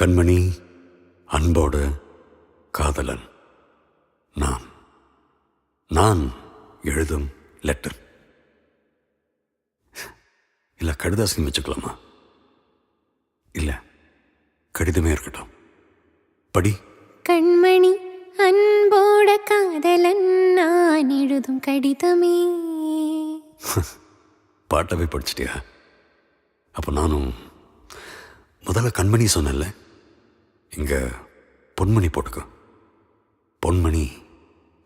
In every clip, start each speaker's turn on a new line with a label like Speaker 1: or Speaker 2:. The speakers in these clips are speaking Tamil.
Speaker 1: கண்மணி, அன்போட காதலன் நான். நான் எழுதும் லெட்டர். இல்லை கடிதாசின்னு வச்சுக்கலாமா? இல்லை, கடிதமே இருக்கட்டும். படி.
Speaker 2: கண்மணி, அன்போட காதலன் நான் எழுதும் கடிதமே.
Speaker 1: பாட்டவே படிச்சிட்டியா? அப்போ நானும் முதல்ல கண்மணி சொன்னல, இங்க பொன்மணி போட்டுக்கோ. பொன்மணி,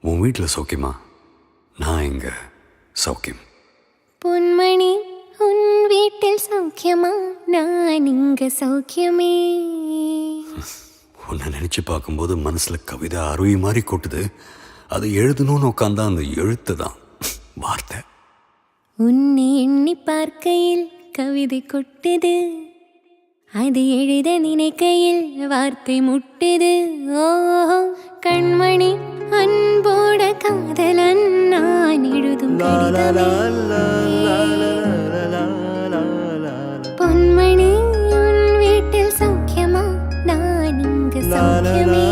Speaker 1: உன் வீட்டில் சௌக்கியமா? நான் இங்க சௌக்கியம்.
Speaker 2: பொன்மணி, உன் வீட்டில் சௌக்கியமா? நான் இங்க சௌக்கியமே.
Speaker 1: உன்னை நினைச்சு பார்க்கும்போது மனசுல கவிதை அருவி மாதிரி கொட்டுது. அதை எழுதணும்னு உட்காந்தா அந்த எழுத்து தான் வார்த்தை.
Speaker 2: உன்னை எண்ணி பார்க்கையில் கவிதை கொட்டுது, அது எழுத நினைக்கையில் வார்த்தை முட்டுது. ஓ கண்மணி, அன்போட காதலன் நான் எழுதும் கடிதமே. பொன்மணி, உன் வீட்டில் சௌக்கியமா? நான் இங்கு சௌக்கியமே.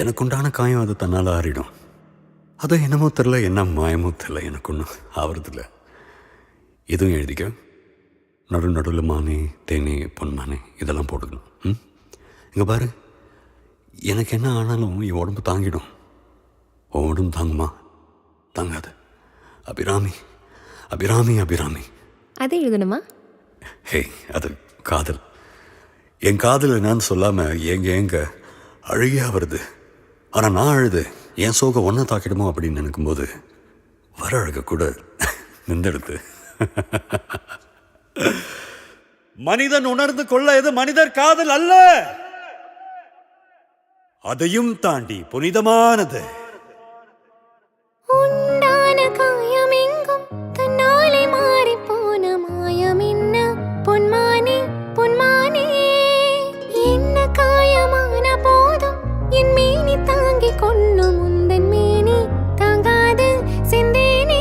Speaker 1: எனக்குண்டான காயம் அது தன்னால் ஆறிடும். அது என்னமோ தெரில, என்ன மாயமோ தெரில, எனக்கு ஒன்றும் ஆவறதில்ல. எதுவும் எழுதிக்க. நடுவில் மானே, தேனே, பொன்மானே இதெல்லாம் போட்டுக்கணும். இங்கே பாரு, எனக்கு என்ன ஆனாலும் என் உடம்பு தாங்கிடும். உன் உடம்பு தாங்குமா? தாங்காது. அபிராமி, அபிராமி, அபிராமி.
Speaker 2: அது எழுதணுமா?
Speaker 1: ஹே, அது காதல். என் காதல் என்னன்னு சொல்லாமல் எங்க அழுகியா வருது. ஆனால் நான் அழுது என் சோகம் ஒன்றை தாக்கிடுமோ அப்படின்னு நினைக்கும்போது வர அழுக கூட நின்றெடுத்து. மனிதன் உணர்ந்து கொள்ள இது மனிதர் காதல் அல்ல, அதையும் தாண்டி புனிதமானது.
Speaker 2: உண்டான காயம் எங்கும் தன்னாலே மாறி போன மாயம் என்ன? பொன்மானே, பொன்மானே, என்ன காயமான போதும் என் மேனி தாங்கி கொள்ளும் உந்தன் மேனி தாங்காது செந்தேனே.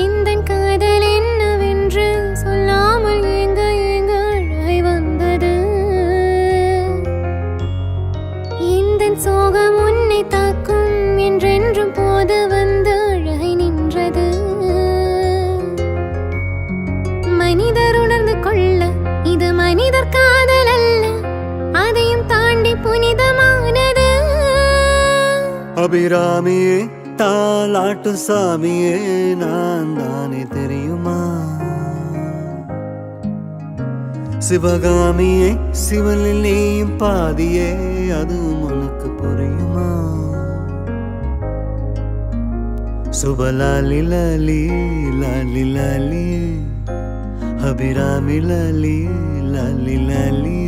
Speaker 2: எந்தன் காதல் என்னவென்று சொல்லாமல் எங்க அழை வந்தது. எந்தன் சோகம் உன்னை தாக்கும் என்றென்றும் போது வந்து அழகை நின்றது. மனிதர் உணர்ந்து கொள்ள இது மனிதர் காதல் அல்ல, அதையும் தாண்டி புனிதமானது.
Speaker 3: அபிராமியே, தாலாட்டு சாமியே, நான் தானே தெரியுமா? சிவகாமியே, சிவனில் நீயும் பாதியே, அதுவும் உனக்கு புரியுமா? சுபலாலி லாலி லாலி லாலி, அபிராமி லாலி லாலி லாலி.